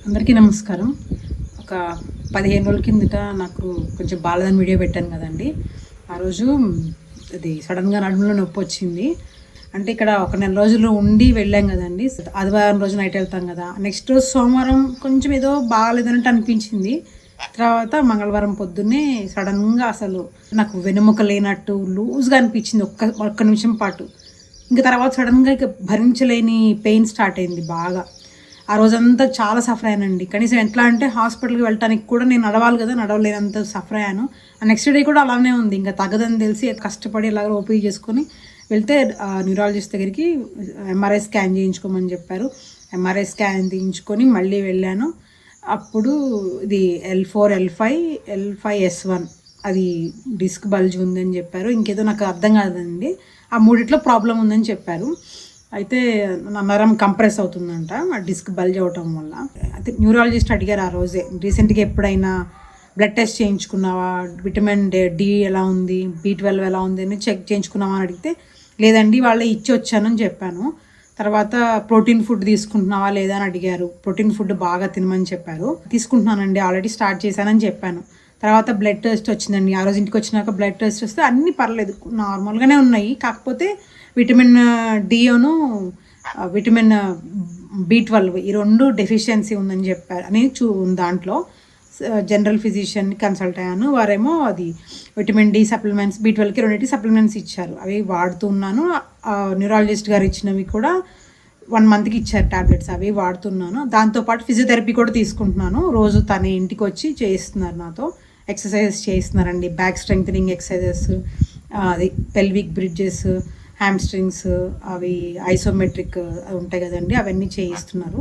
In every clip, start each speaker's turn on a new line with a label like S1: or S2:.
S1: అందరికీ నమస్కారం. ఒక 15 రోజుల కిందట నాకు కొంచెం బాలేదని వీడియో పెట్టాను కదండి. ఆ రోజు అది సడన్గా నడుములో నొప్పి వచ్చింది. అంటే ఇక్కడ ఒక నెల రోజులు ఉండి వెళ్ళాం కదండి. ఆదివారం రోజు నైట్ వెళ్తాం కదా, నెక్స్ట్ రోజు సోమవారం కొంచెం ఏదో బాగాలేదన్నట్టు అనిపించింది. తర్వాత మంగళవారం పొద్దున్నే సడన్గా అసలు నాకు వెన్నెముక లేనట్టు లూజ్గా అనిపించింది ఒక్క నిమిషం పాటు. ఇంకా తర్వాత సడన్గా ఇక భరించలేని పెయిన్ స్టార్ట్ అయింది బాగా. ఆ రోజంతా చాలా సఫర్ అయ్యానండి. కనీసం ఎట్లా అంటే హాస్పిటల్కి వెళ్ళటానికి కూడా నేను నడవాలి కదా, నడవలేనంత సఫర్ అయ్యాను. ఆ నెక్స్ట్ డే కూడా అలానే ఉంది. ఇంకా తగ్గదని తెలిసి కష్టపడి ఇలాగ ఓపీ చేసుకొని వెళ్తే న్యూరాలజిస్ట్ దగ్గరికి ఎంఆర్ఐ స్కాన్ చేయించుకోమని చెప్పారు. ఎంఆర్ఐ స్కాన్ తీయించుకొని మళ్ళీ వెళ్ళాను. అప్పుడు ఇది L4, L5S1 అది డిస్క్ బల్జ్ ఉందని చెప్పారు. ఇంకేదో నాకు అర్థం కాదండి. ఆ మూడిట్లో ప్రాబ్లం ఉందని చెప్పారు. అయితే నా నరం కంప్రెస్ అవుతుందంట ఆ డిస్క్ బల్జ్ అవటం వల్ల. అయితే న్యూరాలజిస్ట్ అడిగారు ఆ రోజే, రీసెంట్గా ఎప్పుడైనా బ్లడ్ టెస్ట్ చేయించుకున్నావా, విటమిన్ డి ఎలా ఉంది, B12 ఎలా ఉంది అని చెక్ చేయించుకున్నావా అని అడిగితే లేదండి వాళ్ళే ఇచ్చి వచ్చానని చెప్పాను. తర్వాత ప్రోటీన్ ఫుడ్ తీసుకుంటున్నావా లేదా అని అడిగారు. ప్రోటీన్ ఫుడ్ బాగా తినమని చెప్పారు. తీసుకుంటున్నానండి, ఆల్రెడీ స్టార్ట్ చేశానని చెప్పాను. తర్వాత బ్లడ్ టెస్ట్ వచ్చిందండి. ఆ రోజు ఇంటికి వచ్చినాక బ్లడ్ టెస్ట్ వస్తే అన్నీ పర్లేదు, నార్మల్గానే ఉన్నాయి. కాకపోతే విటమిన్ డిను విటమిన్ B12 ఈ రెండు డెఫిషియన్సీ ఉందని చెప్పారు అని దాంట్లో జనరల్ ఫిజిషియన్ని కన్సల్ట్ అయ్యాను. వారేమో అది విటమిన్ డి సప్లిమెంట్స్, B12కి రెండింటి సప్లిమెంట్స్ ఇచ్చారు. అవి వాడుతున్నాను. న్యూరాలజిస్ట్ గారు ఇచ్చినవి కూడా 1 మంత్కి ఇచ్చారు టాబ్లెట్స్, అవి వాడుతున్నాను. దాంతోపాటు ఫిజియోథెరపీ కూడా తీసుకుంటున్నాను. రోజు తన ఇంటికి వచ్చి చేయిస్తున్నారు, నాతో ఎక్సర్సైజెస్ చేయిస్తున్నారండి. బ్యాక్ స్ట్రెంగ్థనింగ్ ఎక్సర్సైజెస్, అది పెల్విక్ బ్రిడ్జెస్, హ్యామ్స్ట్రింగ్స్, అవి ఐసోమెట్రిక్ ఉంటాయి కదండి, అవన్నీ చేయిస్తున్నారు.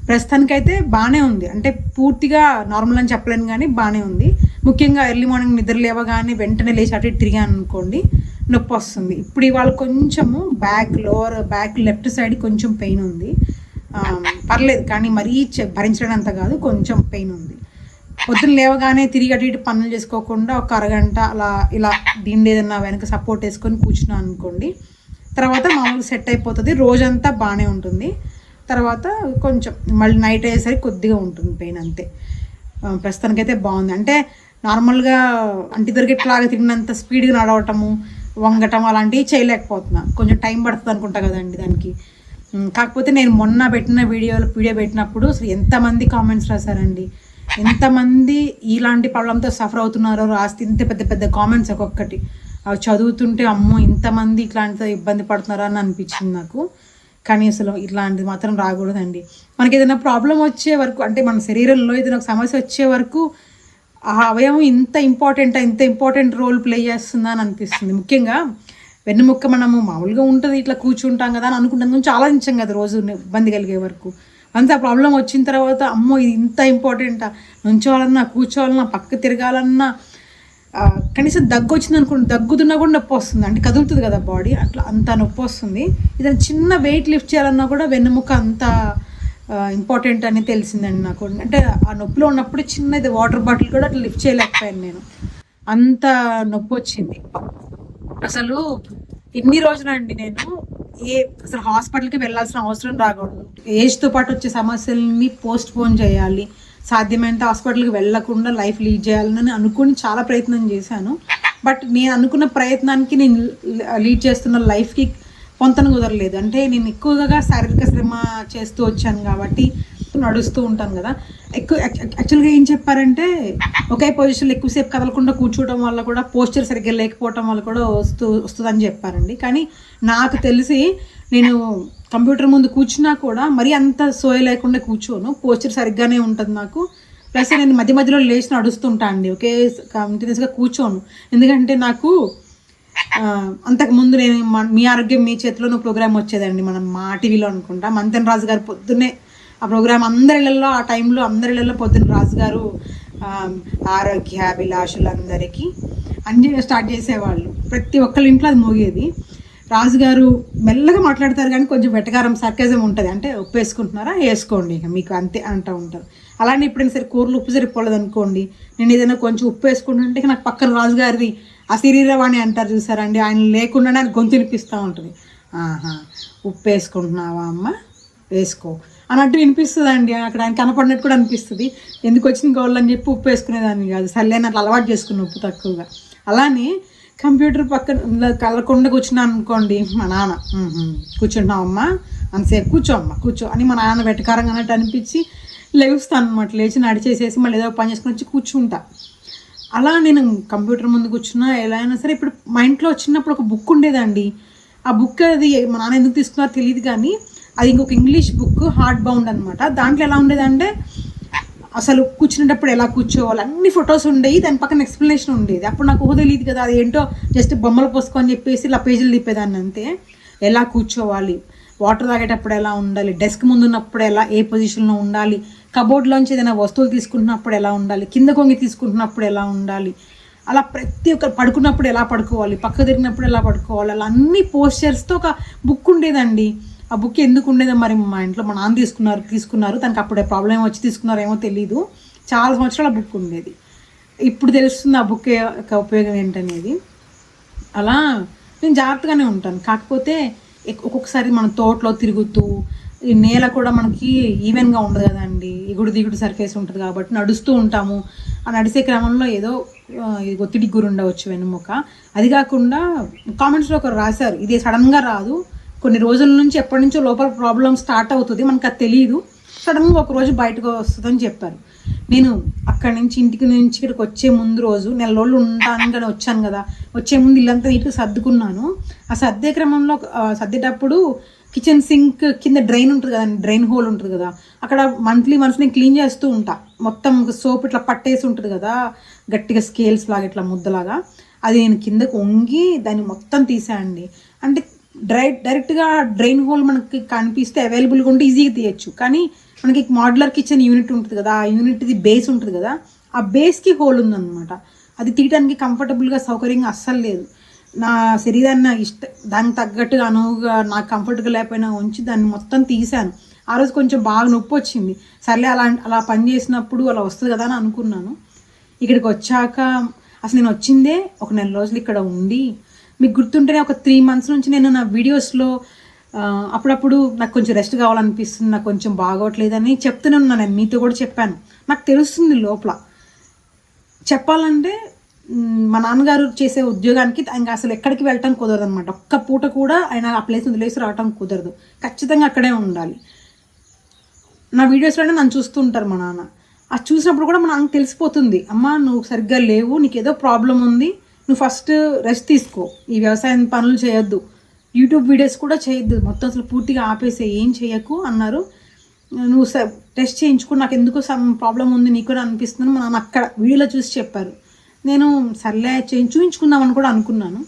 S1: ప్రస్తుతానికైతే బాగానే ఉంది. అంటే పూర్తిగా నార్మల్ అని చెప్పలేను కానీ బాగానే ఉంది. ముఖ్యంగా ఎర్లీ మార్నింగ్ నిద్ర లేవగానే వెంటనే లేచి అటు ఇటు తిరిగాను అనుకోండి నొప్పి వస్తుంది. ఇప్పుడు ఇవాళ కొంచెము లోవర్ బ్యాక్ లెఫ్ట్ సైడ్ కొంచెం పెయిన్ ఉంది. పర్లేదు కానీ మరీ భరించడంత కాదు, కొంచెం పెయిన్ ఉంది. పొద్దున్న లేవగానే తిరిగి అటు ఇటు పనులు చేసుకోకుండా ఒక అరగంట అలా ఇలా దీన్ని ఏదన్నా వెనక సపోర్ట్ వేసుకొని కూర్చున్నాను అనుకోండి, తర్వాత మామూలుగా సెట్ అయిపోతుంది. రోజంతా బాగానే ఉంటుంది. తర్వాత కొంచెం మళ్ళీ నైట్ అయ్యేసరికి కొద్దిగా ఉంటుంది పెయిన్, అంతే. ప్రస్తుతానికైతే బాగుంది. అంటే నార్మల్గా అంటి దొరికేట్లాగా తిరిగినంత స్పీడ్గా నడవటము, వంగటం అలాంటివి చేయలేకపోతున్నా. కొంచెం టైం పడుతుంది అనుకుంటా కదండి దానికి. కాకపోతే నేను మొన్న పెట్టిన వీడియో పెట్టినప్పుడు అసలు ఎంతమంది కామెంట్స్ రాశారండి, ఎంతమంది ఇలాంటి ప్రాబ్లంతో సఫర్ అవుతున్నారో రాస్తే ఇంత పెద్ద పెద్ద కామెంట్స్ ఒక్కొక్కటి. అవి చదువుతుంటే అమ్మో ఇంతమంది ఇట్లాంటితో ఇబ్బంది పడుతున్నారా అని అనిపించింది నాకు. కానీ అసలు ఇట్లాంటిది మాత్రం రాకూడదండి. మనకి ఏదైనా ప్రాబ్లం వచ్చే వరకు, అంటే మన శరీరంలో ఏదైనా సమస్య వచ్చే వరకు ఆ అవయవం ఇంత ఇంపార్టెంట్ రోల్ ప్లే చేస్తుందా అని అనిపిస్తుంది. ముఖ్యంగా వెన్నుముక్క మనము మామూలుగా ఉంటుంది ఇట్లా కూర్చుంటాం కదా అని అనుకుంటాం, కొంచెం ఆలోచించాం కదా రోజు ఇబ్బంది కలిగే వరకు. అంత ప్రాబ్లం వచ్చిన తర్వాత అమ్మో ఇది ఇంత ఇంపార్టెంటా, నుంచోవాలన్నా కూర్చోవాలన్నా పక్క తిరగాలన్నా, కనీసం దగ్గు వచ్చింది అనుకోండి, దగ్గుతున్నా కూడా నొప్పి వస్తుంది. అంటే కదులుతుంది కదా బాడీ, అట్లా అంత నొప్పి వస్తుంది. ఏదైనా చిన్న వెయిట్ లిఫ్ట్ చేయాలన్నా కూడా వెన్నెముక అంత ఇంపార్టెంట్ అని తెలిసిందండి నాకు. అంటే ఆ నొప్పిలో ఉన్నప్పుడు చిన్నది వాటర్ బాటిల్ కూడా అట్లా లిఫ్ట్ చేయలేకపోయాను నేను, అంత నొప్పి వచ్చింది. అసలు ఇన్ని రోజులండి నేను అసలు హాస్పిటల్కి వెళ్ళాల్సిన అవసరం రాకూడదు. ఏజ్తో పాటు వచ్చే సమస్యల్ని పోస్ట్ పోన్ చేయాలి, సాధ్యమైనంత హాస్పిటల్కి వెళ్ళకుండా లైఫ్ లీడ్ చేయాలని అనుకుని చాలా ప్రయత్నం చేశాను. బట్ నేను అనుకున్న ప్రయత్నానికి నేను లీడ్ చేస్తున్న లైఫ్కి పొంతన కుదరలేదు. అంటే నేను ఎక్కువగా శారీరక శ్రమ చేస్తూ వచ్చాను కాబట్టి నడుస్తూ ఉంటాను కదా. యాక్చువల్గా ఏం చెప్పారంటే ఒకే పొజిషన్లో ఎక్కువసేపు కదలకుండా కూర్చోవడం వల్ల కూడా, పోస్చర్ సరిగ్గా లేకపోవడం వల్ల కూడా వస్తుందని చెప్పారండి. కానీ నాకు తెలిసి నేను కంప్యూటర్ ముందు కూర్చున్నా కూడా మరీ అంత సోయ లేకుండా కూర్చోను, పోస్చర్ సరిగ్గానే ఉంటుంది నాకు. ప్లస్ నేను మధ్య మధ్యలో లేచి నడుస్తుంటాను అండి, ఒకే కంటిన్యూస్గా కూర్చోను. ఎందుకంటే నాకు అంతకుముందు నేను మీ ఆరోగ్యం మీ చేతిలో ప్రోగ్రామ్ వచ్చేదండి, మనం మా టీవీలో అనుకుంటా. మంతెన్ రాజు గారు పొద్దున్నే ఆ ప్రోగ్రామ్ అందరిళ్ళల్లో, ఆ టైంలో అందరిళ్ళల్లో పొద్దున్న రాజు గారు ఆరోగ్యాభిలాషులందరికీ అన్నీ స్టార్ట్ చేసేవాళ్ళు. ప్రతి ఒక్కళ్ళ ఇంట్లో అది మోగేది. రాజుగారు మెల్లగా మాట్లాడతారు కానీ కొంచెం వెటకారం సర్కేజం ఉంటుంది. అంటే ఉప్పు వేసుకుంటున్నారా, వేసుకోండి ఇక మీకు అంతే అంటూ ఉంటారు. అలానే ఎప్పుడైనా సరే కూరలు ఉప్పు సరిపోలేదు అనుకోండి, నేను ఏదైనా కొంచెం ఉప్పు వేసుకుంటుంటే నాకు పక్కన రాజుగారిది ఆ శరీరవాణి అంటారు చూసారండి, ఆయన లేకుండానే ఆయన గొంతు వినిపిస్తూ ఉంటుంది. ఉప్పు వేసుకుంటున్నావా అమ్మ, వేసుకో అన్నట్టు వినిపిస్తుంది అండి. అక్కడ ఆయన కనపడినట్టు కూడా అనిపిస్తుంది. ఎందుకు వచ్చిన గోళ్ళు అని చెప్పి ఉప్పు వేసుకునేదాన్ని కాదు, సర్లేని అట్లా అలవాటు చేసుకున్న ఉప్పు తక్కువగా. అలానే కంప్యూటర్ పక్కన కలకుండా కూర్చున్నాను అనుకోండి, మా నాన్న కూర్చుంటున్నావమ్మా అంతసేపు కూర్చో అని మా నాన్న వెటకారంగా అన్నట్టు అనిపించి లేస్తాను అనమాట. లేచి నడిచేసేసి మళ్ళీ ఏదో పని చేసుకుని వచ్చి కూర్చుంటా. అలా నేను కంప్యూటర్ ముందు కూర్చున్నా ఎలా అయినా సరే. ఇప్పుడు మా ఇంట్లో చిన్నప్పుడు ఒక బుక్ ఉండేదండి. ఆ బుక్ అది మా నాన్న ఎందుకు తీసుకున్నారో తెలియదు, కానీ అది ఇంకొక ఇంగ్లీష్ బుక్ హార్డ్ బౌండ్ అనమాట. దాంట్లో ఎలా ఉండేదంటే అసలు కూర్చునేటప్పుడు ఎలా కూర్చోవాలి అన్ని ఫొటోస్ ఉండేవి, దాని పక్కన ఎక్స్ప్లెనేషన్ ఉండేది. అప్పుడు నాకు తెలియదు కదా, అది ఏంటో జస్ట్ బొమ్మలు పోసుకొని చెప్పేసి ఇలా పేజీలు తిప్పేదాన్ని అంతే. ఎలా కూర్చోవాలి, వాటర్ తాగేటప్పుడు ఎలా ఉండాలి, డెస్క్ ముందు ఉన్నప్పుడు ఎలా ఏ పొజిషన్లో ఉండాలి, కబోర్డ్లోంచి ఏదైనా వస్తువులు తీసుకుంటున్నప్పుడు ఎలా ఉండాలి, కింద కొంగి తీసుకుంటున్నప్పుడు ఎలా ఉండాలి, అలా ప్రతి ఒక్క పడుకున్నప్పుడు ఎలా పడుకోవాలి, పక్క తిరిగినప్పుడు ఎలా పడుకోవాలి, అలా అన్ని పోస్చర్స్తో ఒక బుక్ ఉండేదండి. ఆ బుక్ ఎందుకు ఉండేదో మరి మా ఇంట్లో మా నాన్న తీసుకున్నారు తనకు అప్పుడే ప్రాబ్లం వచ్చి తీసుకున్నారో ఏమో తెలీదు. చాలా సంవత్సరాల బుక్ ఉండేది. ఇప్పుడు తెలుస్తుంది ఆ బుక్ యొక్క ఉపయోగం ఏంటనేది. అలా నేను జాగ్రత్తగానే ఉంటాను. కాకపోతే ఒక్కొక్కసారి మన తోటలో తిరుగుతూ ఈ నేల కూడా మనకి ఈవెన్గా ఉండదు కదండి, ఎగుడు దిగుడు సర్ఫేస్ ఉంటుంది కాబట్టి నడుస్తూ ఉంటాము. ఆ నడిసే క్రమంలో ఏదో ఒత్తిడికి గురి ఉండవచ్చు వెన్నుముక. అది కాకుండా కామెంట్స్లో ఒకరు రాశారు, ఇది సడన్గా రాదు, కొన్ని రోజుల నుంచి ఎప్పటి నుంచో లోపల ప్రాబ్లం స్టార్ట్ అవుతుంది, మనకు అది తెలియదు, సడన్గా ఒక రోజు బయటకు వస్తుందని చెప్పారు. నేను అక్కడి నుంచి ఇంటికి నుంచి ఇక్కడికి వచ్చే ముందు రోజు నెల రోజులు ఉంటాను వచ్చాను కదా, వచ్చే ముందు ఇల్లంతా నీట్గా సర్దుకున్నాను. ఆ సర్దే క్రమంలో సర్దేటప్పుడు కిచెన్ సింక్ కింద డ్రైన్ ఉంటుంది కదండి, డ్రైన్ హోల్ ఉంటుంది కదా, అక్కడ మంత్లీ నేను క్లీన్ చేస్తూ ఉంటా. మొత్తం సోప్ ఇట్లా పట్టేసి ఉంటుంది కదా గట్టిగా స్కేల్స్ లాగా ఇట్లా ముద్దలాగా, అది నేను కిందకు వంగి దాన్ని మొత్తం తీసానండి. అంటే డైరెక్ట్గా డ్రైన్ హోల్ మనకి కనిపిస్తే అవైలబుల్గా ఉంటే ఈజీగా తీయచ్చు, కానీ మనకి మాడ్యులర్ కిచెన్ యూనిట్ ఉంటుంది కదా, ఆ యూనిట్ది బేస్ ఉంటుంది కదా, ఆ బేస్కి హోల్ ఉందన్నమాట. అది తీయడానికి కంఫర్టబుల్గా సౌకర్యంగా అస్సలు లేదు. నా శరీరాన్ని దానికి తగ్గట్టుగా అనువుగా నాకు కంఫర్ట్గా లేకపోయినా ఉంచి దాన్ని మొత్తం తీశాను. ఆ రోజు కొంచెం బాగా నొప్పి వచ్చింది. సర్లే అలా పని చేసినప్పుడు అలా వస్తుంది కదా అని అనుకున్నాను. ఇక్కడికి వచ్చాక అసలు నేను వచ్చిందే ఒక నెల రోజులు ఇక్కడ ఉండి, మీకు గుర్తుంటేనే ఒక 3 months నుంచి నేను నా వీడియోస్లో అప్పుడప్పుడు నాకు కొంచెం రెస్ట్ కావాలనిపిస్తుంది, నాకు కొంచెం బాగోట్లేదని చెప్తూనే ఉన్నాను. నేను మీతో కూడా చెప్పాను. నాకు తెలుస్తుంది లోపల. చెప్పాలంటే మా నాన్నగారు చేసే ఉద్యోగానికి ఇంకా అసలు ఎక్కడికి వెళ్ళటం కుదరదు అనమాట. ఒక్క పూట కూడా ఆయన ఆ ప్లేస్ వదిలేసి రావటం కుదరదు, ఖచ్చితంగా అక్కడే ఉండాలి. నా వీడియోస్లోనే నన్ను చూస్తూ ఉంటారు మా నాన్న. అది చూసినప్పుడు కూడా మా నాన్నకు తెలిసిపోతుంది, అమ్మ నువ్వు సరిగ్గా లేవు, నీకు ఏదో ప్రాబ్లం ఉంది, నువ్వు ఫస్ట్ రెస్ట్ తీసుకో, ఈ వ్యవసాయం పనులు చేయొద్దు, యూట్యూబ్ వీడియోస్ కూడా చేయొద్దు, మొత్తం అసలు పూర్తిగా ఆపేసే, ఏం చేయకు అన్నారు. నువ్వు టెస్ట్ చేయించుకో, నాకు ఎందుకో సమ్ ప్రాబ్లం ఉంది నీకు కూడా అనిపిస్తుంది మా నాన్న అక్కడ వీడియోలో చూసి చెప్పారు. నేను సర్లే చూయించుకుందామని కూడా అనుకున్నాను.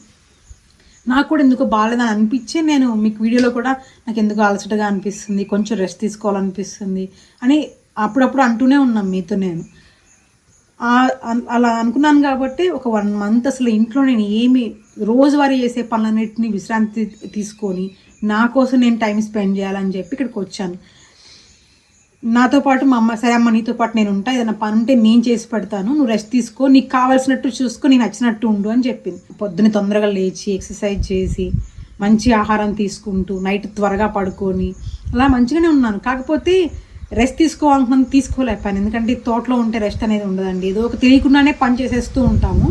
S1: నాకు కూడా ఎందుకో బాగాలేదని అనిపించే నేను మీకు వీడియోలో కూడా నాకు ఎందుకో అలసటగా అనిపిస్తుంది, కొంచెం రెస్ట్ తీసుకోవాలనిపిస్తుంది అని అప్పుడప్పుడు అంటూనే ఉన్నాను మీతో. నేను అలా అనుకున్నాను కాబట్టి ఒక 1 month అసలు ఇంట్లో నేను ఏమి రోజువారీ చేసే పనులన్నిటిని విశ్రాంతి తీసుకొని నా కోసం నేను టైం స్పెండ్ చేయాలని చెప్పి ఇక్కడికి వచ్చాను. నాతో పాటు మా అమ్మ, సరే అమ్మ నీతో పాటు నేను ఉంటా, ఏదైనా పని ఉంటే నేను చేసి పెడతాను, నువ్వు రెస్ట్ తీసుకో, నీకు కావాల్సినట్టు చూసుకో, నీకు నచ్చినట్టు ఉండు అని చెప్పింది. పొద్దున్న తొందరగా లేచి ఎక్సర్సైజ్ చేసి మంచి ఆహారం తీసుకుంటూ నైట్ త్వరగా పడుకొని అలా మంచిగానే ఉన్నాను. కాకపోతే రెస్ట్ తీసుకోవాలనుకున్నాను, తీసుకోలేకపోయాను. ఎందుకంటే తోటలో ఉంటే రెస్ట్ అనేది ఉండదండి, ఏదో ఒక తెలియకుండానే పని చేసేస్తూ ఉంటాము.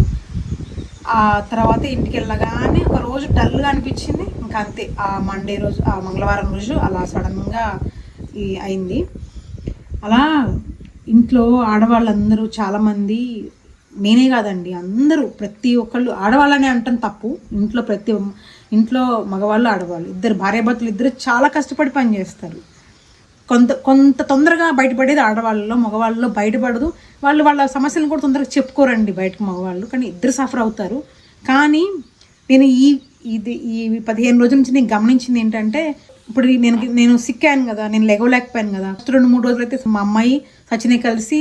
S1: ఆ తర్వాత ఇంటికి వెళ్ళగానే ఒక రోజు డల్గా అనిపించింది, ఇంకా అంతే. ఆ మండే రోజు, ఆ మంగళవారం రోజు అలా సడన్గా అయింది. అలా ఇంట్లో ఆడవాళ్ళందరూ చాలామంది, నేనే కాదండి అందరూ, ప్రతి ఒక్కళ్ళు, ఆడవాళ్ళనే అంటాం తప్పు, ఇంట్లో మగవాళ్ళు ఆడవాళ్ళు ఇద్దరు, భార్యాభర్తలు ఇద్దరు చాలా కష్టపడి పని చేస్తారు. కొంత తొందరగా బయటపడేది ఆడవాళ్ళలో, మగవాళ్ళలో బయటపడదు. వాళ్ళ సమస్యలను కూడా తొందరగా చెప్పుకోరండి బయటకు మగవాళ్ళు, కానీ ఇద్దరు సఫర్ అవుతారు. కానీ నేను ఈ 15 రోజుల నుంచి నేను గమనించింది ఏంటంటే, ఇప్పుడు నేను సిక్కాను కదా, నేను లెగవలేకపోయాను కదా, 2-3 రోజులు అయితే మా అమ్మాయి సచినే కలిసి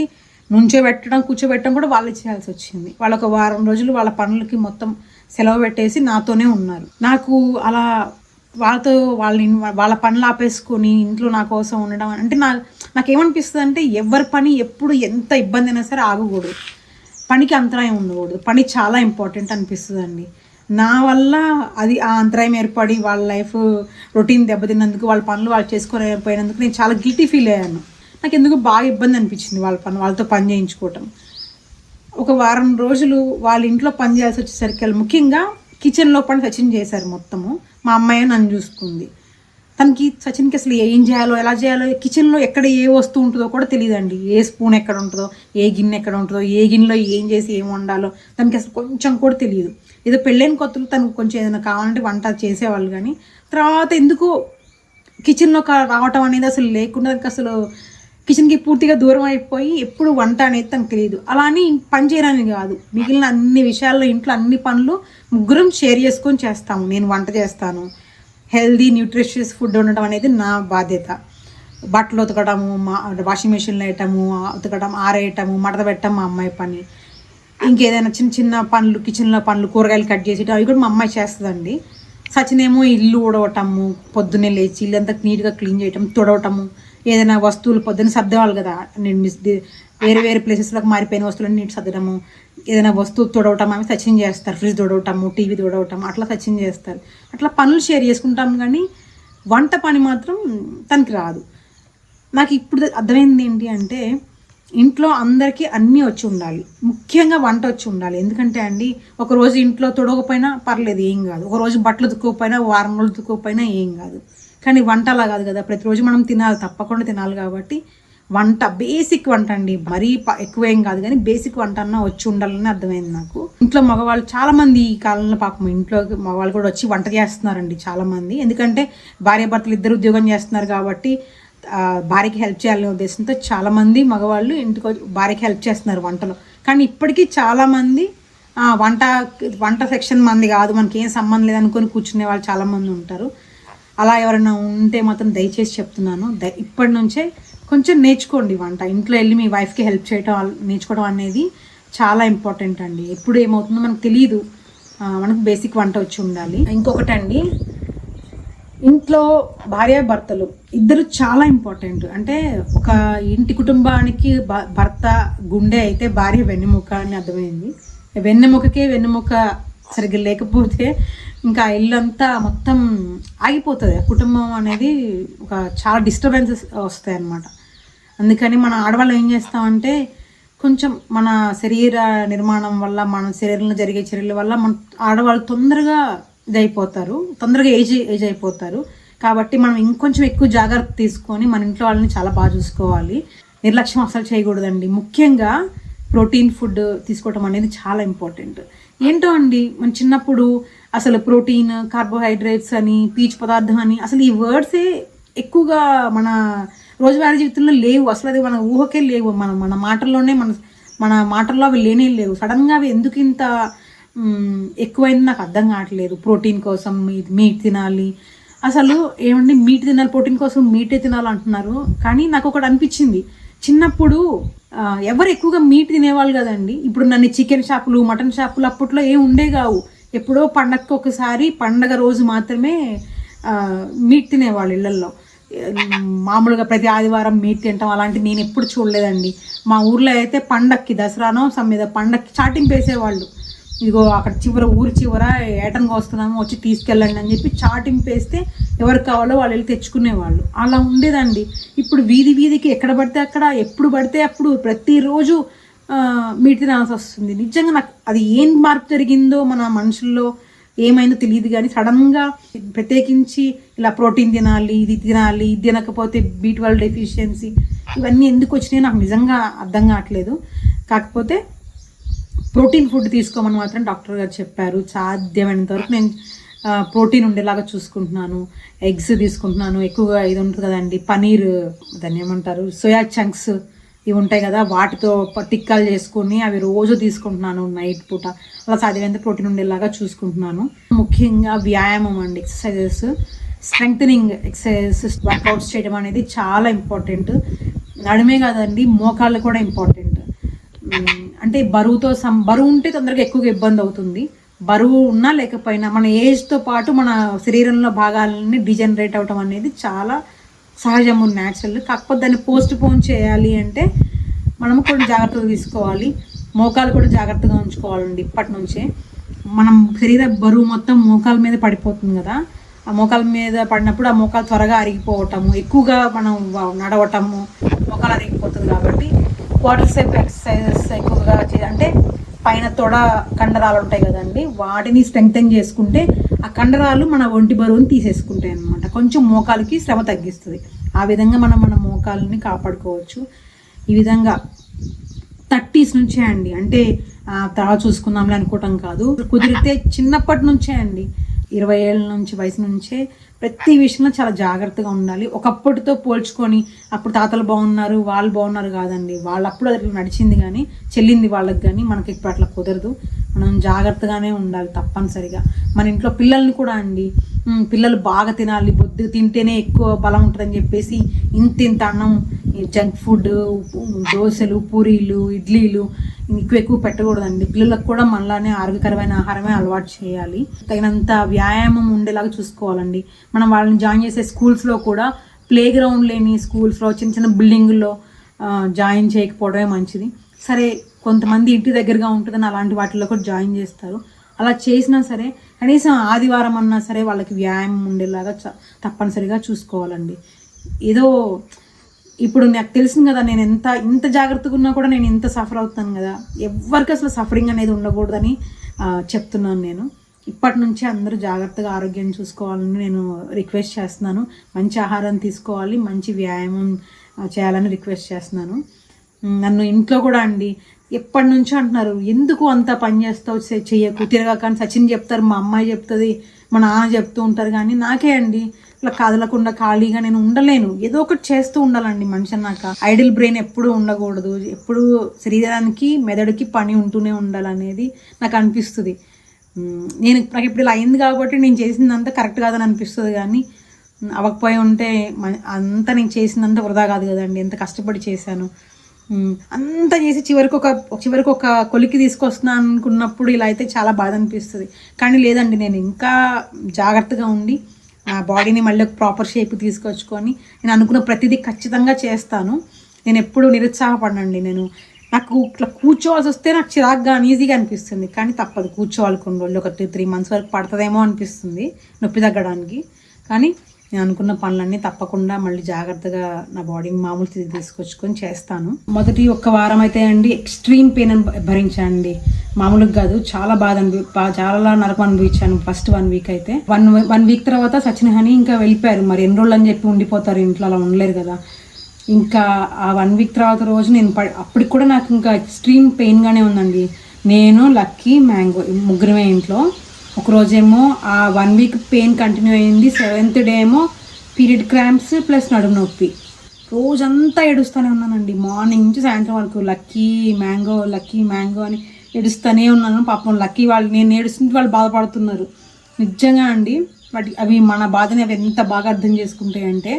S1: నుంచోబెట్టడం కూర్చోబెట్టడం కూడా వాళ్ళు చేయాల్సి వచ్చింది. వాళ్ళొక 1 వారం రోజులు వాళ్ళ పనులకి మొత్తం సెలవు పెట్టేసి నాతోనే ఉన్నారు. నాకు అలా వాళ్ళతో వాళ్ళ పనులు ఆపేసుకొని ఇంట్లో నా కోసం ఉండడం అంటే నాకేమనిపిస్తుంది అంటే, ఎవరి పని ఎప్పుడు ఎంత ఇబ్బంది అయినా సరే ఆగకూడదు, పనికి అంతరాయం ఉండకూడదు, పని చాలా ఇంపార్టెంట్ అనిపిస్తుంది అండి. నా వల్ల అది ఆ అంతరాయం ఏర్పడి వాళ్ళ లైఫ్ రొటీన్ దెబ్బతిన్నందుకు వాళ్ళ పనులు వాళ్ళు చేసుకోలేకపోయినందుకు నేను చాలా గిల్టీ ఫీల్ అయ్యాను. నాకు ఎందుకు బాగా ఇబ్బంది అనిపించింది వాళ్ళతో పని చేయించుకోవటం. ఒక వారం రోజులు వాళ్ళ ఇంట్లో పని చేయాల్సి వచ్చేసరికి ముఖ్యంగా కిచెన్లో పని సచిన్ చేశారు మొత్తము. మా అమ్మాయి నన్ను చూసుకుంది. సచిన్కి అసలు ఏం చేయాలో ఎలా చేయాలో, కిచెన్లో ఎక్కడ ఏ వస్తువు ఉంటుందో కూడా తెలియదండి. ఏ స్పూన్ ఎక్కడ ఉంటుందో, ఏ గిన్నె ఎక్కడ ఉంటుందో, ఏ గిన్నెలో ఏం చేసి ఏం వండాలో తనకి అసలు కొంచెం కూడా తెలియదు. ఏదో పెళ్ళైన కొత్తలు తనకు కొంచెం ఏదైనా కావాలంటే వంట చేసేవాళ్ళు, కానీ తర్వాత ఎందుకు కిచెన్లో రావటం అనేది అసలు లేకుండా అసలు కిచెన్కి పూర్తిగా దూరం అయిపోయి ఎప్పుడు వంట అనేది తనకు తెలియదు. అలా అని పని చేయడానికి కాదు, మిగిలిన అన్ని విషయాల్లో ఇంట్లో అన్ని పనులు ముగ్గురం షేర్ చేసుకొని చేస్తాము. నేను వంట చేస్తాను, హెల్దీ న్యూట్రిషియస్ ఫుడ్ ఉండడం అనేది నా బాధ్యత. బట్టలు ఉతకడము, వాషింగ్ మిషన్లో వేయటము, ఉతకడం, ఆరేయటము, మడత పెట్టడం మా అమ్మాయి పని. ఇంకేదైనా చిన్న చిన్న పనులు, కిచెన్లో పనులు, కూరగాయలు కట్ చేసేటం అవి కూడా మా అమ్మాయి చేస్తుందండి. సచినేమో ఇల్లు ఊడవటము, పొద్దున్నే లేచి ఇల్లంతా నీట్గా క్లీన్ చేయటం, తుడవటము, ఏదైనా వస్తువులు పొద్దున్న సర్దేవాలి కదా, నేను వేరే వేరే ప్లేసెస్లోకి మారిపోయిన వస్తువులను నీట్ సర్దడము, ఏదైనా వస్తువు తుడవటం అవి సచిన్ చేస్తారు. ఫ్రిడ్జ్ తుడవటము, టీవీ తుడవటం అట్లా సచిన్ చేస్తారు. అట్లా పనులు షేర్ చేసుకుంటాం, కానీ వంట పని మాత్రం తనకి రాదు. నాకు ఇప్పుడు అర్థమైంది ఏంటి అంటే, ఇంట్లో అందరికీ అన్నీ వచ్చి ఉండాలి, ముఖ్యంగా వంట వచ్చి ఉండాలి. ఎందుకంటే అండి, ఒకరోజు ఇంట్లో తుడవకపోయినా పర్లేదు, ఏం కాదు. ఒకరోజు బట్టలు ఉతుక్కోకపోయినా, వారం రోజులు ఉతుక్కోకపోయినా ఏం కాదు. కానీ వంట అలా కాదు కదా, ప్రతిరోజు మనం తినాలి, తప్పకుండా తినాలి. కాబట్టి వంట, బేసిక్ వంట అండి, మరీ ఎక్కువ ఏం కాదు, కానీ బేసిక్ వంట అన్న వచ్చి ఉండాలని అర్థమైంది నాకు. ఇంట్లో మగవాళ్ళు చాలామంది ఈ కాలంలో పాపం ఇంట్లో మగవాళ్ళు కూడా వచ్చి వంట చేస్తున్నారండి చాలామంది. ఎందుకంటే భార్యాభర్తలు ఇద్దరు ఉద్యోగం చేస్తున్నారు కాబట్టి భార్యకి హెల్ప్ చేయాలనే ఉద్దేశంతో చాలామంది మగవాళ్ళు ఇంటికి భార్యకి హెల్ప్ చేస్తున్నారు వంటలో. కానీ ఇప్పటికీ చాలామంది వంట సెక్షన్ మంది కాదు, మనకి ఏం సంబంధం లేదనుకొని కూర్చునే వాళ్ళు చాలామంది ఉంటారు. అలా ఎవరైనా ఉంటే మాత్రం దయచేసి చెప్తున్నాను, ఇప్పటి నుంచే కొంచెం నేర్చుకోండి వంట. ఇంట్లో వెళ్ళి మీ వైఫ్కి హెల్ప్ చేయడం నేర్చుకోవడం అనేది చాలా ఇంపార్టెంట్ అండి. ఎప్పుడు ఏమవుతుందో మనకు తెలియదు, మనకు బేసిక్ వంట వచ్చి ఉండాలి. ఇంకొకటి అండి, ఇంట్లో భార్యాభర్తలు ఇద్దరు చాలా ఇంపార్టెంట్. అంటే ఒక ఇంటి కుటుంబానికి భర్త గుండె అయితే భార్య వెన్నెముక అని అర్థమైంది. వెన్నెముకకే వెన్నెముక సరిగ్గా లేకపోతే ఇంకా ఇల్లంతా మొత్తం ఆగిపోతుంది. ఆ కుటుంబం అనేది ఒక చాలా డిస్టర్బెన్సెస్ వస్తాయి అన్నమాట. అందుకని మన ఆడవాళ్ళు ఏం చేస్తామంటే, కొంచెం మన శరీర నిర్మాణం వల్ల, మన శరీరంలో జరిగే చర్యల వల్ల మన ఆడవాళ్ళు తొందరగా ఇదైపోతారు, తొందరగా ఏజ్ అయిపోతారు. కాబట్టి మనం ఇంకొంచెం ఎక్కువ జాగ్రత్త తీసుకొని మన ఇంట్లో వాళ్ళని చాలా బాగా చూసుకోవాలి. నిర్లక్ష్యం అసలు చేయకూడదండి. ముఖ్యంగా ప్రోటీన్ ఫుడ్ తీసుకోవడం అనేది చాలా ఇంపార్టెంట్. ఏంటో అండి, మన చిన్నప్పుడు అసలు ప్రోటీన్, కార్బోహైడ్రేట్స్ అని, పీచు పదార్థం అని, అసలు ఈ వర్డ్సే ఎక్కువగా మన రోజువారీ జీవితంలో లేవు. అసలు అది మన ఊహకే లేవు. మన మాటల్లోనే మన మాటల్లో అవి లేనే లేవు. సడన్గా అవి ఎందుకు ఇంత ఎక్కువైంది నాకు అర్థం కావట్లేదు. ప్రోటీన్ కోసం మీట్ తినాలి, అసలు ఏమండి మీట్ తినాలి, ప్రోటీన్ కోసం మీటే తినాలంటున్నారు. కానీ నాకు ఒకటి అనిపించింది, చిన్నప్పుడు ఎవరు ఎక్కువగా మీట్ తినేవాళ్ళు కదండి. ఇప్పుడు నన్ను చికెన్ షాపులు, మటన్ షాపులు అప్పట్లో ఏం ఉండే కావు. ఎప్పుడో పండగకి ఒకసారి, పండగ రోజు మాత్రమే మీట్ తినేవాళ్ళు ఇళ్ళల్లో. మామూలుగా ప్రతి ఆదివారం మీట్ తింటాం అలాంటివి నేను ఎప్పుడు చూడలేదండి. మా ఊర్లో అయితే పండక్కి, దసరానో మీద పండక్కి చాటింపు వేసేవాళ్ళు. ఇదిగో అక్కడ ఊరి చివర ఏటన్గా వస్తున్నాము, వచ్చి తీసుకెళ్ళండి అని చెప్పి చాటింపు వేస్తే ఎవరికి కావాలో వాళ్ళు వెళ్ళి తెచ్చుకునేవాళ్ళు. అలా ఉండేదండి. ఇప్పుడు వీధి వీధికి ఎక్కడ పడితే అక్కడ, ఎప్పుడు పడితే అప్పుడు ప్రతిరోజు మీట్ తినాల్సి వస్తుంది. నిజంగా నాకు అది ఏం మార్పు జరిగిందో మన మనుషుల్లో ఏమైందో తెలియదు, కానీ సడన్గా ప్రత్యేకించి ఇలా ప్రోటీన్ తినాలి, ఇది తినాలి, ఇది తినకపోతే B12 డెఫిషియన్సీ, ఇవన్నీ ఎందుకు వచ్చినాయో నాకు నిజంగా అర్థం కావట్లేదు. కాకపోతే ప్రోటీన్ ఫుడ్ తీసుకోమని మాత్రం డాక్టర్ గారు చెప్పారు. సాధ్యమైనంత వరకు నేను ప్రోటీన్ ఉండేలాగా చూసుకుంటున్నాను. ఎగ్స్ తీసుకుంటున్నాను ఎక్కువగా. ఇది ఉంటుంది కదండి పనీర్, దాన్ని ఏమంటారు, సోయా చంక్స్ ఇవి ఉంటాయి కదా, వాటితో టిక్కాలు చేసుకొని అవి రోజు తీసుకుంటున్నాను నైట్ పూట. అలా సాధ్యమైనంత ప్రోటీన్ ఉండేలాగా చూసుకుంటున్నాను. ముఖ్యంగా వ్యాయామం అండి, ఎక్సర్సైజెస్, స్ట్రెంగ్థనింగ్ ఎక్సర్సైజెస్, వర్కౌట్స్ చేయడం అనేది చాలా ఇంపార్టెంట్. నడుమే కాదండి, మోకాళ్ళు కూడా ఇంపార్టెంట్. అంటే బరువు ఉంటే తొందరగా ఎక్కువగా ఇబ్బంది అవుతుంది. బరువు ఉన్నా లేకపోయినా మన ఏజ్తో పాటు మన శరీరంలో భాగాలన్నీ డిజనరేట్ అవటం అనేది చాలా సహజము, న్యాచురల్. కాకపోతే దాన్ని పోస్ట్ పోన్ చేయాలి అంటే మనము కొన్ని జాగ్రత్తలు తీసుకోవాలి. మోకాలు కూడా జాగ్రత్తగా ఉంచుకోవాలండి ఇప్పటి నుంచే. మనం శరీర బరువు మొత్తం మోకాల మీద పడిపోతుంది కదా, ఆ మోకాల మీద పడినప్పుడు ఆ మోకాలు త్వరగా అరిగిపోవటము, ఎక్కువగా మనం నడవటము, మోకాలు అరిగిపోతుంది. కాబట్టి క్వార్టర్సెప్ ఎక్సర్సైజెస్ ఎక్కువగా అంటే పైన తొడ కండరాలు ఉంటాయి కదండి, వాటిని స్ట్రెంగ్తెన్ చేసుకుంటే ఆ కండరాలు మన ఒంటి బరువుని తీసేసుకుంటాయి అన్నమాట. కొంచెం మోకాలకి శ్రమ తగ్గిస్తుంది. ఆ విధంగా మనం మన మోకాలని కాపాడుకోవచ్చు. ఈ విధంగా 30s నుంచే అండి, అంటే తర్వాత చూసుకుందాంలే అనుకోవటం కాదు, కుదిరితే చిన్నప్పటి నుంచే అండి, 20 ఏళ్ళ నుంచి వయసు నుంచే ప్రతి విషయంలో చాలా జాగ్రత్తగా ఉండాలి. ఒకప్పటితో పోల్చుకొని అప్పుడు తాతలు బాగున్నారు వాళ్ళు బాగున్నారు కాదండి, వాళ్ళప్పుడు అది నడిచింది కానీ చెల్లింది వాళ్ళకి, కానీ మనకి ఇప్పుడు అట్లా కుదరదు. మనం జాగ్రత్తగానే ఉండాలి తప్పనిసరిగా. మన ఇంట్లో పిల్లల్ని కూడా అండి, పిల్లలు బాగా తినాలి, బొద్దు తింటేనే ఎక్కువ బలం ఉంటుందని చెప్పేసి ఇంత అన్నం, జంక్ ఫుడ్, దోశలు, పూరీలు, ఇడ్లీలు ఎక్కువ పెట్టకూడదండి. పిల్లలకు కూడా మనలానే ఆరోగ్యకరమైన ఆహారమే అలవాటు చేయాలి. తగినంత వ్యాయామం ఉండేలాగా చూసుకోవాలండి. మనం వాళ్ళని జాయిన్ చేసే స్కూల్స్లో కూడా ప్లే గ్రౌండ్ లేని స్కూల్స్లో, చిన్న చిన్న బిల్డింగుల్లో జాయిన్ చేయకపోవడమే మంచిది. సరే, కొంతమంది ఇంటి దగ్గరగా ఉంటుందని అలాంటి వాటిల్లో కూడా జాయిన్ చేస్తారు. అలా చేసినా సరే కనీసం ఆదివారం అన్నా సరే వాళ్ళకి వ్యాయామం ఉండేలాగా తప్పనిసరిగా చూసుకోవాలండి. ఏదో ఇప్పుడు నాకు తెలిసింది కదా, నేను ఇంత జాగ్రత్తగా ఉన్నా కూడా నేను ఇంత సఫర్ అవుతాను కదా, ఎవరికి అసలు సఫరింగ్ అనేది ఉండకూడదని చెప్తున్నాను నేను. ఇప్పటి నుంచే అందరూ జాగ్రత్తగా ఆరోగ్యాన్ని చూసుకోవాలని నేను రిక్వెస్ట్ చేస్తున్నాను. మంచి ఆహారం తీసుకోవాలి, మంచి వ్యాయామం చేయాలని రిక్వెస్ట్ చేస్తున్నాను. నన్ను ఇంట్లో కూడా అండి ఎప్పటి నుంచో అంటున్నారు, ఎందుకు అంత పని చేస్తావు, చెయ్యకు, తిరగక అని సచిన్ చెప్తారు, మా అమ్మాయి చెప్తుంది, మా నాన్న చెప్తూ ఉంటారు. కానీ నాకే అండి ఇట్లా కదలకుండా ఖాళీగా నేను ఉండలేను. ఏదో ఒకటి చేస్తూ ఉండాలండి మనిషి అన్నాక. ఐడిల్ బ్రెయిన్ ఎప్పుడూ ఉండకూడదు, ఎప్పుడు శరీరానికి మెదడుకి పని ఉంటూనే ఉండాలనేది నాకు అనిపిస్తుంది. నాకు ఇప్పుడు ఇలా అయింది కాబట్టి నేను చేసిందంతా కరెక్ట్ కాదని అనిపిస్తుంది. కానీ అవ్వకపోయి ఉంటే అంతా నేను చేసిందంతా వృధా కాదు కదండి, ఎంత కష్టపడి చేశాను. అంతా చేసి చివరికి ఒక కొలికి తీసుకొస్తున్నాను అనుకున్నప్పుడు ఇలా అయితే చాలా బాధ అనిపిస్తుంది. కానీ లేదండి, నేను ఇంకా జాగ్రత్తగా ఉండి నా బాడీని మళ్ళీ ఒక ప్రాపర్ షేప్ తీసుకొచ్చుకొని నేను అనుకున్న ప్రతిదీ ఖచ్చితంగా చేస్తాను. నేను ఎప్పుడు నిరుత్సాహపడనండి. నాకు ఇట్లా కూర్చోవాల్సి వస్తే నాకు చిరాగ్గా ఈజీగా అనిపిస్తుంది, కానీ తప్పదు, కూర్చోవాలి కొన్ని రోజులు, ఒక 2-3 months వరకు పడుతుందేమో అనిపిస్తుంది నొప్పి తగ్గడానికి. కానీ నేను అనుకున్న పనులన్నీ తప్పకుండా మళ్ళీ జాగ్రత్తగా నా బాడీని మామూలు స్థితి తీసుకొచ్చుకొని చేస్తాను. మొదటి 1 వారం అయితే అండి ఎక్స్ట్రీమ్ పెయిన్ అని భరించానండి, మామూలుగా కాదు, చాలా చాలా నరకం అనిపించాను. ఫస్ట్ 1 week అయితే, 1 week తర్వాత సచిన్ హని ఇంకా వెళ్ళిపోయారు. మరి ఎన్ని రోజులు అని చెప్పి ఉండిపోతారు ఇంట్లో, అలా ఉండలేరు కదా. ఇంకా ఆ 1 week తర్వాత రోజు నేను అప్పటికి కూడా నాకు ఇంకా ఎక్స్ట్రీమ్ పెయిన్గానే ఉందండి. నేను, లక్కీ, మ్యాంగో ముగ్గురమే ఇంట్లో. ఒకరోజేమో ఆ 1 week పెయిన్ కంటిన్యూ అయింది. 7th day ఏమో పీరియడ్ క్రాంప్స్ ప్లస్ నడుము నొప్పి. రోజంతా ఏడుస్తూనే ఉన్నానండి, మార్నింగ్ నుంచి సాయంత్రం వరకు. లక్కీ మ్యాంగో అని ఏడుస్తూనే ఉన్నాను. పాపం లక్కీ వాళ్ళు, నేను ఏడుస్తుంటే వాళ్ళు బాధపడుతున్నారు. నిజంగా అండి, అవి మన బాధని అవి ఎంత బాగా అర్థం చేసుకుంటాయంటే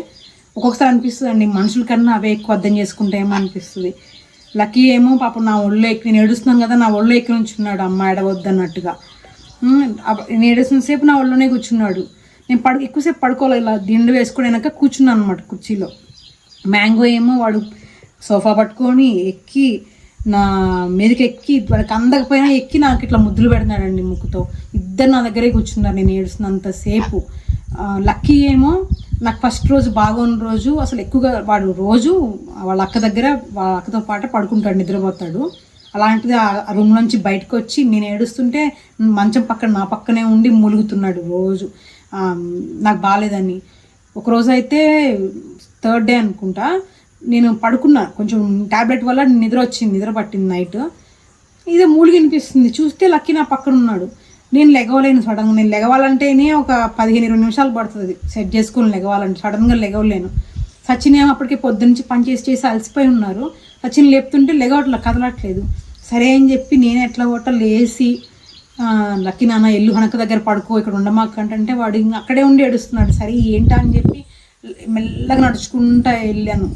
S1: ఒక్కొక్కసారి అనిపిస్తుంది అండి, మనుషుల కన్నా అవే ఎక్కువ అర్థం చేసుకుంటాయేమో అనిపిస్తుంది. లక్కీ ఏమో పాపం నా ఒళ్ళో ఎక్కి, నేను ఏడుస్తున్నాను కదా, నా ఒళ్ళో ఎక్కి నుంచి ఉన్నాడు, అమ్మ ఎడవద్దన్నట్టుగా. నేను ఏడుస్తున్నసేపు నా ఒళ్ళోనే కూర్చున్నాడు. నేను ఎక్కువసేపు పడుకోవాలి, ఇలా దిండు వేసుకొని వెనక కూర్చున్నాను అనమాట కుర్చీలో. మ్యాంగో ఏమో వాడు సోఫా పట్టుకొని ఎక్కి నా మీదకి ఎక్కి, వాడికి అందకపోయినా ఎక్కి నాకు ఇట్లా ముద్దులు పెడుతున్నాడండి ముక్కుతో. ఇద్దరు నా దగ్గరే కూర్చున్నారు నేను ఏడుస్తున్నంతసేపు. లక్కీ ఏమో నాకు ఫస్ట్ రోజు బాగున్న రోజు అసలు ఎక్కువగా వాడు రోజు వాళ్ళ అక్కతో పాటు పడుకుంటాడు, నిద్రపోతాడు. అలాంటిది ఆ రూమ్ నుంచి బయటకు వచ్చి నేను ఏడుస్తుంటే మంచం పక్కన నా పక్కనే ఉండి మూలుగుతున్నాడు రోజు, నాకు బాగాలేదని. ఒకరోజు అయితే 3rd day అనుకుంటా, నేను పడుకున్నా, కొంచెం ట్యాబ్లెట్ వల్ల నిద్ర పట్టింది నైట్. ఇదే మూలిగి అనిపిస్తుంది, చూస్తే లక్కీ నా పక్కన ఉన్నాడు. నేను లెగవలేను సడన్గా. నేను లెగవాలంటేనే ఒక 15-20 నిమిషాలు పడుతుంది సెట్ చేసుకొని లెగవాలంటే, సడన్గా లెగవలేను. సచిన్ ఏమో అప్పటికే పొద్దున్నుంచి పని చేసి అలసిపోయి ఉన్నారు. సచిన్ లేపుతుంటే లెగవట్లా, కదలట్లేదు. సరే అని చెప్పి నేను ఎట్లా లేచి లక్కీ నాన్న ఎల్లు హనక దగ్గర పడుకో, ఇక్కడ ఉండమాకంటే వాడు ఇంకా అక్కడే ఉండి ఏడుస్తున్నాడు. సరే ఏంటా అని చెప్పి మెల్లగా నడుచుకుంటా వెళ్ళాను,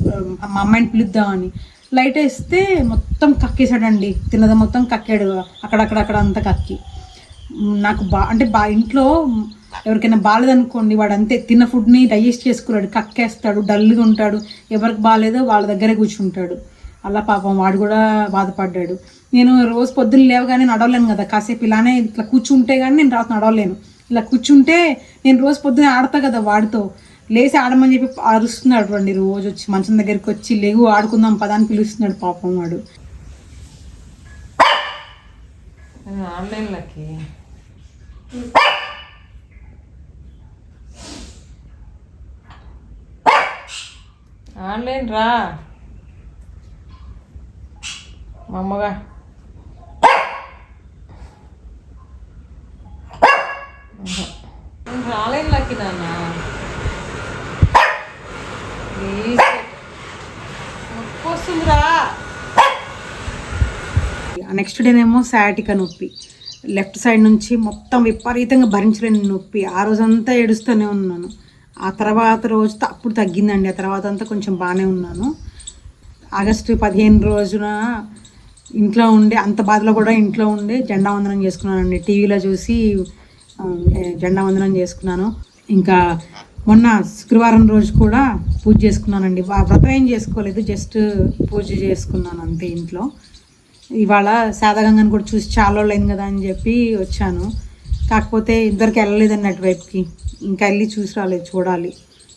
S1: మా అమ్మాయిని పిలుద్దామని. లైట్ వేస్తే మొత్తం కక్కేసాడండి, తిన్నది మొత్తం కక్కాడు, అక్కడక్కడ అంతా కక్కి. నాకు ఇంట్లో ఎవరికైనా బాగాలేదనుకోండి, వాడు అంతే తిన్న ఫుడ్ని డైజెస్ట్ చేసుకున్నాడు, కక్కేస్తాడు, డల్గా ఉంటాడు. ఎవరికి బాగాలేదో వాళ్ళ దగ్గరే కూర్చుంటాడు. అలా పాపం వాడు కూడా బాధపడ్డాడు. నేను రోజు పొద్దున్న లేవగానే నడవలేను కదా, కాసేపు ఇలానే ఇట్లా కూర్చుంటే కానీ నేను రాత్రి నడవలేను. ఇలా కూర్చుంటే నేను రోజు పొద్దున్న ఆడతా కదా వాడితో, లేచి ఆడమని చెప్పి అరుస్తున్నాడు అండి. రోజు వచ్చి మంచం దగ్గరికి వచ్చి లేవు ఆడుకుందాం పదాన్ని పిలుస్తున్నాడు పాపం వాడు.
S2: ఆన్లైన్లోకి ఆన్లైన్ రా మా అమ్మగా ఆన్లైన్లోకి నాన్న వస్తుందిరా.
S1: నెక్స్ట్ డేనేమో సయాటికా నొప్పి, లెఫ్ట్ సైడ్ నుంచి మొత్తం విపరీతంగా భరించలేని నొప్పి. ఆ రోజంతా ఏడుస్తూనే ఉన్నాను. ఆ తర్వాత రోజు అప్పుడు తగ్గిందండి. ఆ తర్వాత అంతా కొంచెం బాగానే ఉన్నాను. ఆగస్టు 15 రోజున ఇంట్లో ఉండి, అంత బాధలో కూడా ఇంట్లో ఉండి జెండా వందనం చేసుకున్నానండి. టీవీలో చూసి జెండా వందనం చేసుకున్నాను. ఇంకా మొన్న శుక్రవారం రోజు కూడా పూజ చేసుకున్నానండి. వ్రతం ఏం చేసుకోలేదు, జస్ట్ పూజ చేసుకున్నాను అంతే ఇంట్లో. ఇవాళ శాతగంగని కూడా చూసి చాలా రోజులు అయింది కదా అని చెప్పి వచ్చాను. కాకపోతే ఇద్దరికి వెళ్ళలేదండి అటువైపుకి, ఇంకా వెళ్ళి చూసి రాలేదు, చూడాలి,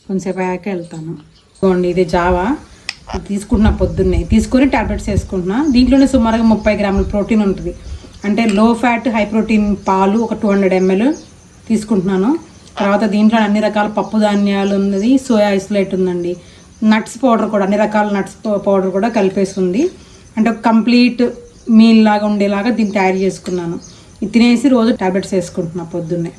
S1: కొంతసేపు అయ్యాక వెళ్తాను. చూడండి ఇది జావా తీసుకుంటున్నా, పొద్దున్నే తీసుకొని ట్యాబ్లెట్స్ వేసుకుంటున్నా. దీంట్లోనే సుమారుగా 30 గ్రాముల ప్రోటీన్ ఉంటుంది. అంటే లో ఫ్యాట్ హై ప్రోటీన్ పాలు ఒక 200 ml తీసుకుంటున్నాను. తర్వాత దీంట్లో అన్ని రకాల పప్పు ధాన్యాలు ఉన్నది, సోయా ఐసోలేట్ ఉందండి, నట్స్ పౌడర్ కూడా, అన్ని రకాల నట్స్ పౌడర్ కూడా కలిపేస్తుంది. అంటే ఒక కంప్లీట్ మీల్ లాగా ఉండేలాగా దీన్ని తయారు చేసుకున్నాను. ఇది తినేసి రోజు ట్యాబ్లెట్స్ వేసుకుంటున్నా పొద్దున్నే.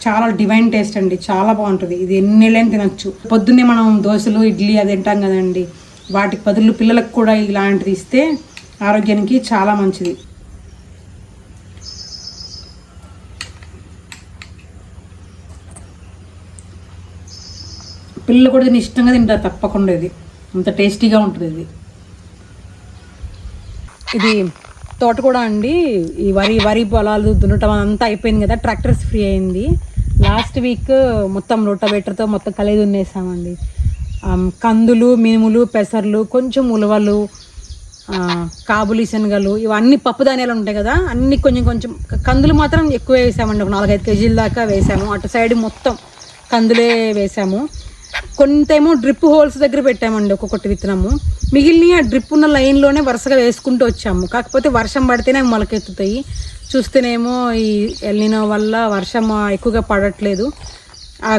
S1: చాలా డివైన్ టేస్ట్ అండి, చాలా బాగుంటుంది. ఇది ఎన్నేళ్ళైనా తినచ్చు. పొద్దున్నే మనం దోశలు ఇడ్లీ అది తింటాం కదండి, వాటికి బదులు పిల్లలకు కూడా ఇలాంటిది ఇస్తే ఆరోగ్యానికి చాలా మంచిది. పిల్లలు కూడా దీన్ని ఇష్టంగా తింటారు తప్పకుండా. ఇది అంత టేస్టీగా ఉంటుంది. ఇది తోట కూడా అండి. ఈ వరి పొలాలు దున్నటం అంతా అయిపోయింది కదా, ట్రాక్టర్స్ ఫ్రీ అయింది. లాస్ట్ వీక్ మొత్తం రోటావేటర్తో మొత్తం కలిగి దున్నేసామండి. కందులు, మినుములు, పెసర్లు, కొంచెం ఉలవలు, కాబులి శనగలు, ఇవన్నీ పప్పు ధాన్యాలు ఉంటాయి కదా, అన్నీ కొంచెం కొంచెం. కందులు మాత్రం ఎక్కువ వేసామండి, ఒక 4-5 కేజీల దాకా వేసాము. అటు సైడ్ మొత్తం కందులే వేసాము. కొంతేమో డ్రిప్ హోల్స్ దగ్గర పెట్టామండి ఒక్కొక్కటి విత్తనము. మిగిలిన డ్రిప్ ఉన్న లైన్లోనే వరుసగా వేసుకుంటూ వచ్చాము. కాకపోతే వర్షం పడితేనే మొలకెత్తుతాయి. చూస్తేనేమో ఈ ఎల్నినో వల్ల వర్షం ఎక్కువగా పడట్లేదు.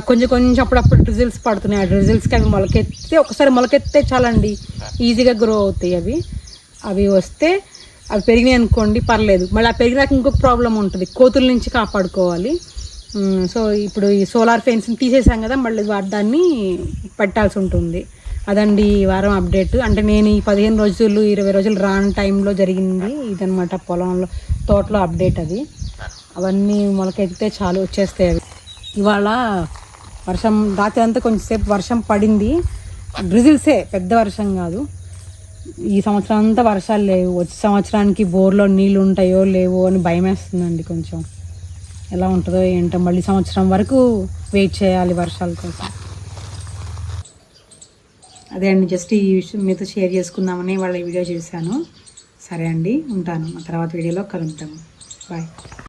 S1: కొంచెం కొంచెం అప్పుడప్పుడు రిజల్ట్స్ పడుతున్నాయి. ఆ రిజల్ట్స్కి అవి మొలకెత్తే, ఒకసారి మొలకెత్తే చాలండి, ఈజీగా గ్రో అవుతాయి. అవి వస్తే అవి పెరిగినాయి అనుకోండి పర్లేదు. మళ్ళీ ఆ పెరిగినాక ఇంకొక ప్రాబ్లం ఉంటుంది, కోతుల నుంచి కాపాడుకోవాలి. సో ఇప్పుడు ఈ సోలార్ ఫెన్స్ని తీసేసాం కదా, మళ్ళీ దాన్ని పెట్టాల్సి ఉంటుంది. అదండి ఈ వారం అప్డేట్. అంటే నేను ఈ 15 రోజులు 20 రోజులు రాని టైంలో జరిగింది ఇదనమాట. పొలంలో తోటలో అప్డేట్ అది. అవన్నీ మొలకెత్తితే చాలు వచ్చేస్తాయి అవి. ఇవాళ వర్షం రాత్రి అంతా కొంచెంసేపు వర్షం పడింది. డ్రిజిల్సే, పెద్ద వర్షం కాదు. ఈ సంవత్సరం అంతా వర్షాలు లేవు. వచ్చే సంవత్సరానికి బోర్లో నీళ్ళు ఉంటాయో లేవో అని భయం వేస్తుందండి. కొంచెం ఎలా ఉంటుందో ఏంటో, మళ్ళీ సంవత్సరం వరకు వెయిట్ చేయాలి వర్షాల కోసం. అదే అండి, జస్ట్ ఈ విషయం మీతో షేర్ చేసుకుందామని వాళ్ళ వీడియో చేశాను. సరే అండి, ఉంటాను. తర్వాత వీడియోలో కలుద్దాము. బాయ్.